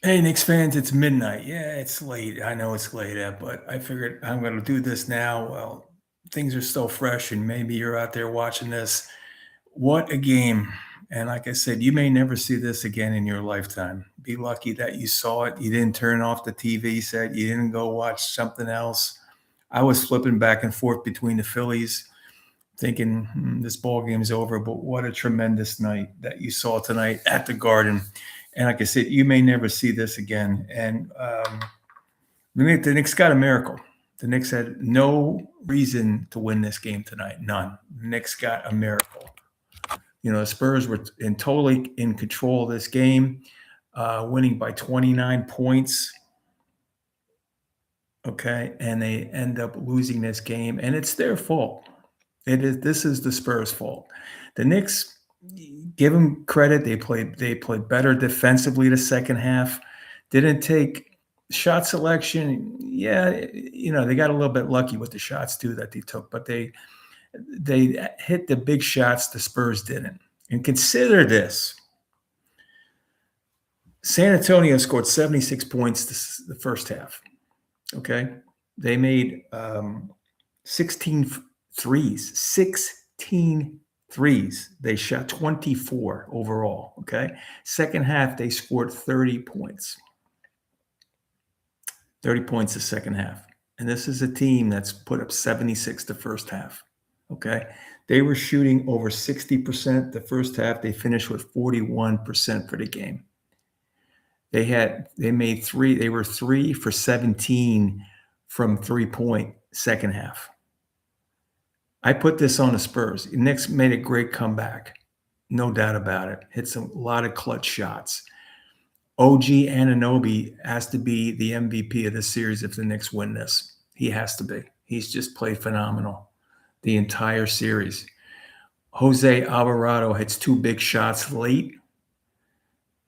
Hey, Knicks fans, it's midnight. Yeah, it's late. I know it's late, but I figured I'm going to do this now. Well, things are still fresh, and maybe you're out there watching this. What a game. And like I said, you may never see this again in your lifetime. Be lucky that you saw it. You didn't turn off the TV set, you didn't go watch something else. I was flipping back and forth between the Phillies, thinking this ball game's over. But what a tremendous night that you saw tonight at the Garden. And like I said, you may never see this again. And the Knicks got a miracle. The Knicks had no reason to win this game tonight. None. The Knicks got a miracle. The Spurs were totally in control of this game, winning by 29 points. Okay, and they end up losing this game, and it's their fault. This is the Spurs' fault. The Knicks, give them credit. They played better defensively the second half. Didn't take shot selection. Yeah, they got a little bit lucky with the shots too that they took, but they hit the big shots. The Spurs didn't. And consider this: San Antonio scored 76 points the first half. Okay, they made 16 threes. 16 threes. They shot 24 overall. Okay. Second half, they scored 30 points. 30 points the second half. And this is a team that's put up 76 the first half. Okay. They were shooting over 60% the first half. They finished with 41% for the game. They were 3 for 17 from 3-point second half. I put this on the Spurs. The Knicks made a great comeback. No doubt about it. Hit a lot of clutch shots. OG Anunoby has to be the MVP of this series if the Knicks win this. He has to be. He's just played phenomenal the entire series. Jose Alvarado hits 2 big shots late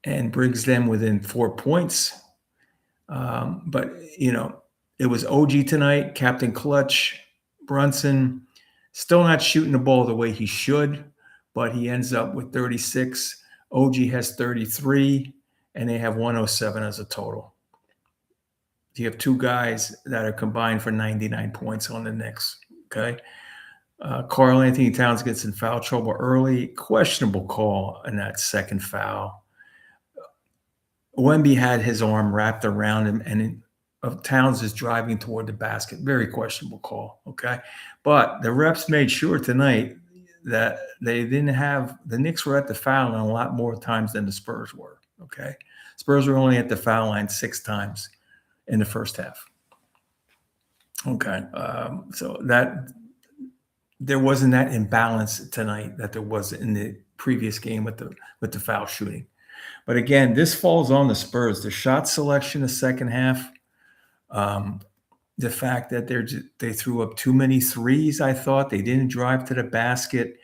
and brings them within 4 points. But, it was OG tonight, Captain Clutch, Brunson. Still not shooting the ball the way he should, but he ends up with 36. OG has 33, and they have 107 as a total. You have 2 guys that are combined for 99 points on the Knicks, okay? Karl Anthony Towns gets in foul trouble early. Questionable call in that second foul. Wemby had his arm wrapped around him, and Towns is driving toward the basket. Very questionable call, okay? But the refs made sure tonight that they didn't have – the Knicks were at the foul line a lot more times than the Spurs were, okay? Spurs were only at the foul line 6 times in the first half. Okay, so that – there wasn't that imbalance tonight that there was in the previous game with the foul shooting. But again, this falls on the Spurs. The shot selection the second half, the fact that they threw up too many threes, I thought. They didn't drive to the basket.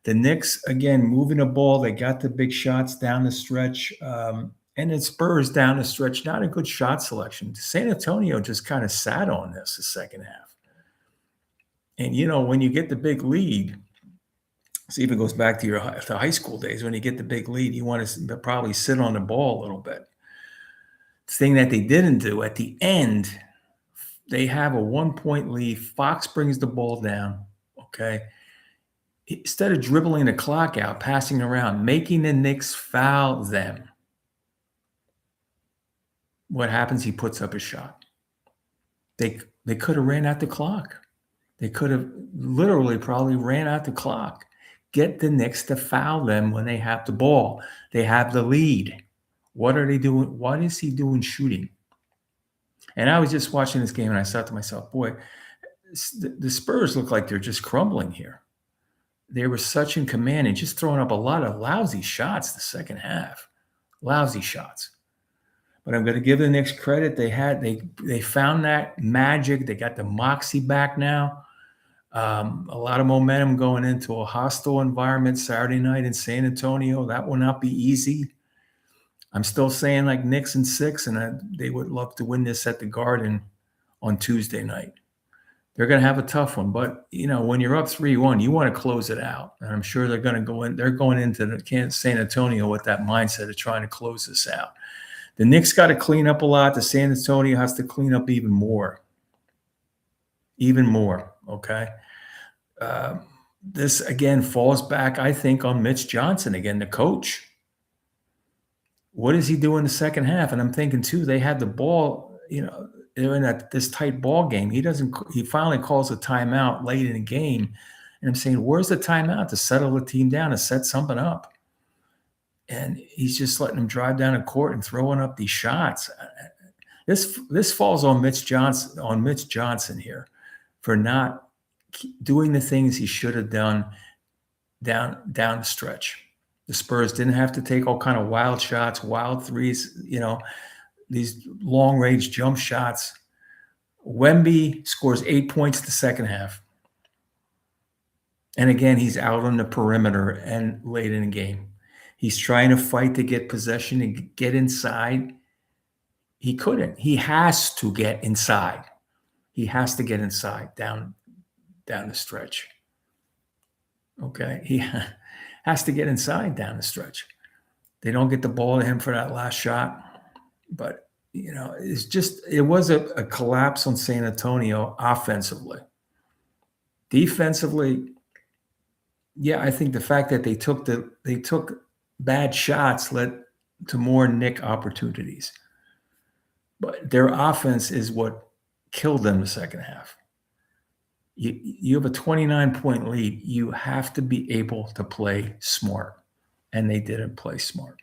The Knicks, again, moving the ball. They got the big shots down the stretch. And the Spurs down the stretch, not a good shot selection. San Antonio just kind of sat on this the second half. And, when you get the big lead, this even goes back to to high school days. When you get the big lead, you want to probably sit on the ball a little bit. The thing that they didn't do at the end, they have a 1-point lead. Fox brings the ball down, okay? Instead of dribbling the clock out, passing around, making the Knicks foul them, what happens? He puts up a shot. They could have ran out the clock. They could have literally probably ran out the clock. Get the Knicks to foul them when they have the ball. They have the lead. What are they doing? What is he doing shooting? And I was just watching this game, and I thought to myself, boy, the Spurs look like they're just crumbling here. They were such in command and just throwing up a lot of lousy shots the second half. Lousy shots. But I'm going to give the Knicks credit. They found that magic. They got the moxie back now. A lot of momentum going into a hostile environment Saturday night in San Antonio. That will not be easy. I'm still saying like Knicks in 6, and they would love to win this at the Garden on Tuesday night. They're going to have a tough one, but when you're up 3-1, you want to close it out. And I'm sure they're going to go in. They're going into San Antonio with that mindset of trying to close this out. The Knicks got to clean up a lot. The San Antonio has to clean up even more. Even more, okay? This, again, falls back, I think, on Mitch Johnson, again, the coach. What does he do in the second half? And I'm thinking, too, they had the ball, they're in this tight ball game. He finally calls a timeout late in the game. And I'm saying, where's the timeout to settle the team down and set something up? And he's just letting them drive down the court and throwing up these shots. This falls on Mitch Johnson here for not doing the things he should have done down the stretch. The Spurs didn't have to take all kind of wild shots, wild threes, these long-range jump shots. Wemby scores 8 points the second half. And again, he's out on the perimeter and late in the game. He's trying to fight to get possession and get inside. He couldn't. He has to get inside. He has to get inside down the stretch. Okay? He has to get inside down the stretch. They don't get the ball to him for that last shot. But, it was a collapse on San Antonio offensively. Defensively, yeah, I think the fact that they took bad shots led to more Knick opportunities. But their offense is what killed them the second half. You have a 29-point lead. You have to be able to play smart. And they didn't play smart.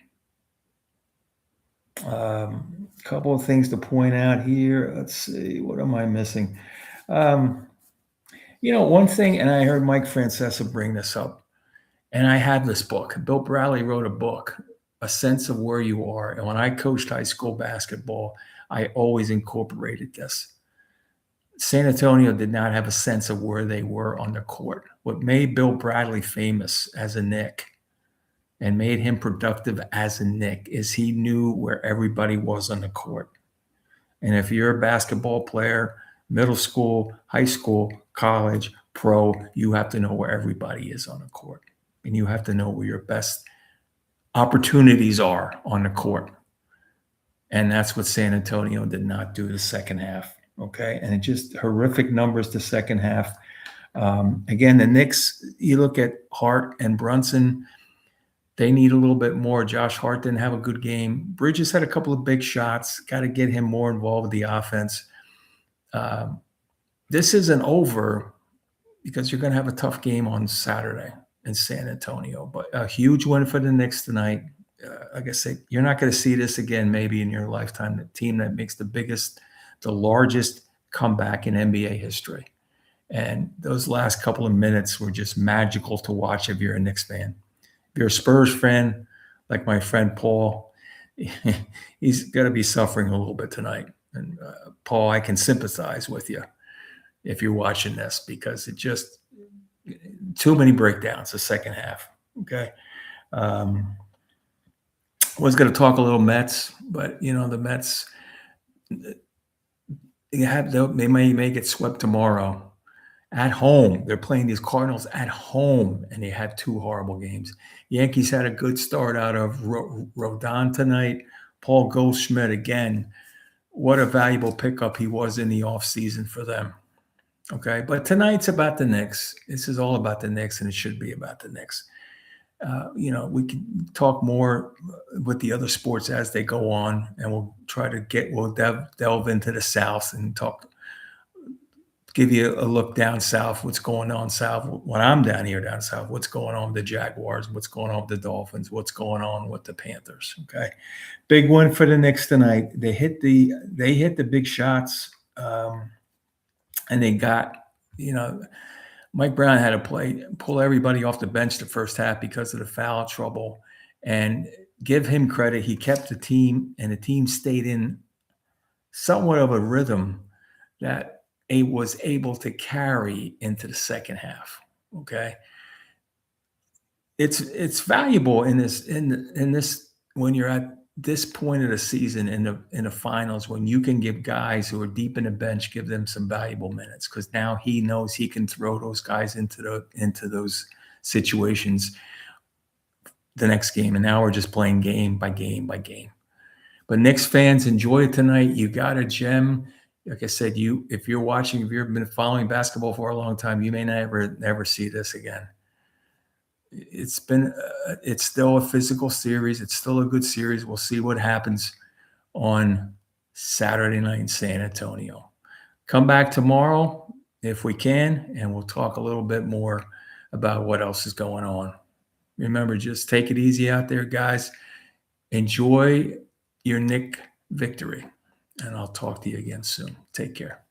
Couple of things to point out here. Let's see. What am I missing? One thing, and I heard Mike Francesa bring this up, and I had this book. Bill Bradley wrote a book, A Sense of Where You Are. And when I coached high school basketball, I always incorporated this. San Antonio did not have a sense of where they were on the court. What made Bill Bradley famous as a Knick and made him productive as a Knick is he knew where everybody was on the court. And if you're a basketball player, middle school, high school, college, pro, you have to know where everybody is on the court. And you have to know where your best opportunities are on the court. And that's what San Antonio did not do the second half. Okay. And it just horrific numbers the second half. Again, the Knicks, you look at Hart and Brunson, they need a little bit more. Josh Hart didn't have a good game. Bridges had a couple of big shots. Got to get him more involved with the offense. This isn't over because you're going to have a tough game on Saturday in San Antonio. But a huge win for the Knicks tonight. Like I say, you're not going to see this again maybe in your lifetime. The team that makes the largest comeback in NBA history. And those last couple of minutes were just magical to watch if you're a Knicks fan. If you're a Spurs fan, like my friend Paul, he's going to be suffering a little bit tonight. And Paul, I can sympathize with you if you're watching this because it just too many breakdowns the second half. Okay. Was going to talk a little Mets, but the Mets, they may get swept tomorrow at home. They're playing these Cardinals at home, and they had two horrible games. Yankees had a good start out of Rodon tonight. Paul Goldschmidt again. What a valuable pickup he was in the offseason for them. Okay, but tonight's about the Knicks. This is all about the Knicks, and it should be about the Knicks. We can talk more with the other sports as they go on, and we'll try to delve into the South and give you a look down south, what's going on south. When I'm down here down south, what's going on with the Jaguars, what's going on with the Dolphins, what's going on with the Panthers. Okay, big win for the Knicks tonight. They hit the big shots, and they got Mike Brown had to pull everybody off the bench the first half because of the foul trouble, and give him credit. He kept the team, and the team stayed in somewhat of a rhythm that it was able to carry into the second half. Okay. It's valuable in this when you're at this point of the season in the finals, when you can give guys who are deep in the bench, give them some valuable minutes, because now he knows he can throw those guys into those situations the next game. And now we're just playing game by game by game. But Knicks fans, enjoy it tonight. You got a gem. Like I said, if you're watching, if you've been following basketball for a long time, you may never see this again. It's still a physical series. It's still a good series. We'll see what happens on Saturday night in San Antonio. Come back tomorrow if we can, and we'll talk a little bit more about what else is going on. Remember, just take it easy out there, guys. Enjoy your Knick victory, and I'll talk to you again soon. Take care.